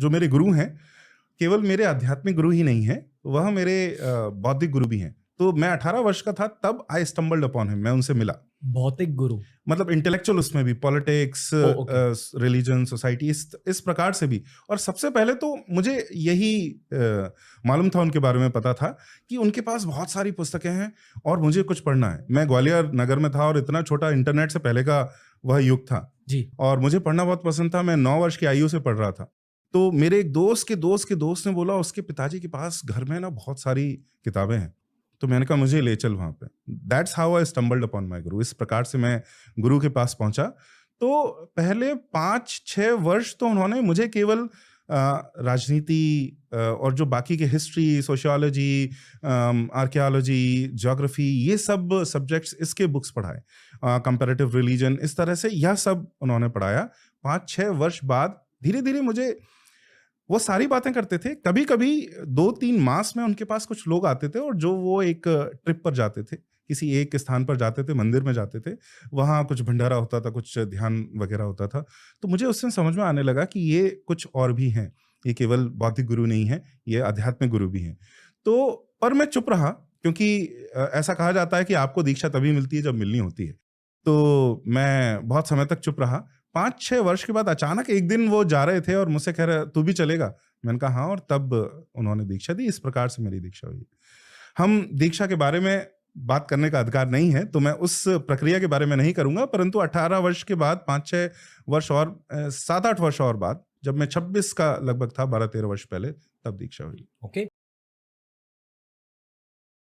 जो मेरे गुरु हैं, केवल मेरे आध्यात्मिक गुरु ही नहीं हैं, वह मेरे बौद्धिक गुरु भी हैं। तो मैं 18 वर्ष का था तब आई स्टम्बल्ड अपॉन हिम, मैं उनसे मिला। भौतिक गुरु मतलब इंटेलेक्चुअल उसमें भी, पॉलिटिक्स, रिलीजन, सोसाइटी, इस प्रकार से भी। और सबसे पहले तो मुझे यही मालूम था, उनके बारे में पता था कि उनके पास बहुत सारी पुस्तकें हैं और मुझे कुछ पढ़ना है। मैं ग्वालियर नगर में था और इतना छोटा, इंटरनेट से पहले का वह युग था जी। और मुझे पढ़ना बहुत पसंद था। मैं 9 वर्ष की आयु से पढ़ रहा था। तो मेरे एक दोस्त के दोस्त के दोस्त ने बोला उसके पिताजी के पास घर में ना बहुत सारी किताबें हैं। तो मैंने कहा मुझे ले चल वहाँ पे। That's how I stumbled upon my गुरु। इस प्रकार से मैं गुरु के पास पहुँचा। तो पहले 5-6 वर्ष तो उन्होंने मुझे केवल राजनीति और जो बाकी के हिस्ट्री, सोशियोलॉजी, आर्कियोलॉजी, ज्योग्राफी, ये सब सब्जेक्ट्स, इसके बुक्स पढ़ाए। कंपैरेटिव रिलीजन, इस तरह से यह सब उन्होंने पढ़ाया। 5-6 वर्ष बाद धीरे-धीरे मुझे वो सारी बातें करते थे। कभी-कभी 2-3 मास में उनके पास कुछ लोग आते थे और जो वो एक ट्रिप पर जाते थे, किसी एक स्थान पर जाते थे, मंदिर में जाते थे, वहाँ कुछ भंडारा होता था, कुछ ध्यान वगैरह होता था। तो मुझे उस समय समझ में आने लगा कि ये कुछ और भी हैं, ये केवल बौद्धिक गुरु नहीं हैं, ये आध्यात्मिक गुरु भी हैं। तो पर मैं चुप रहा, क्योंकि ऐसा कहा जाता है कि आपको दीक्षा तभी मिलती है जब मिलनी होती है। तो मैं बहुत समय तक चुप रहा। 5-6 वर्ष के बाद अचानक एक दिन वो जा रहे थे और मुझसे कह रहे, "तू भी चलेगा?" मैंने कहा, "हाँ।" और तब उन्होंने दीक्षा दी। इस प्रकार से मेरी दीक्षा हुई। हम दीक्षा के बारे में बात करने का अधिकार नहीं है, तो मैं उस प्रक्रिया के बारे में नहीं करूँगा, परंतु 18 वर्ष के बाद 5-6 वर्ष और 7-8 वर्ष और बाद, जब मैं 26 का लगभग था, 12-13 वर्ष पहले, तब दीक्षा हुई। ओके।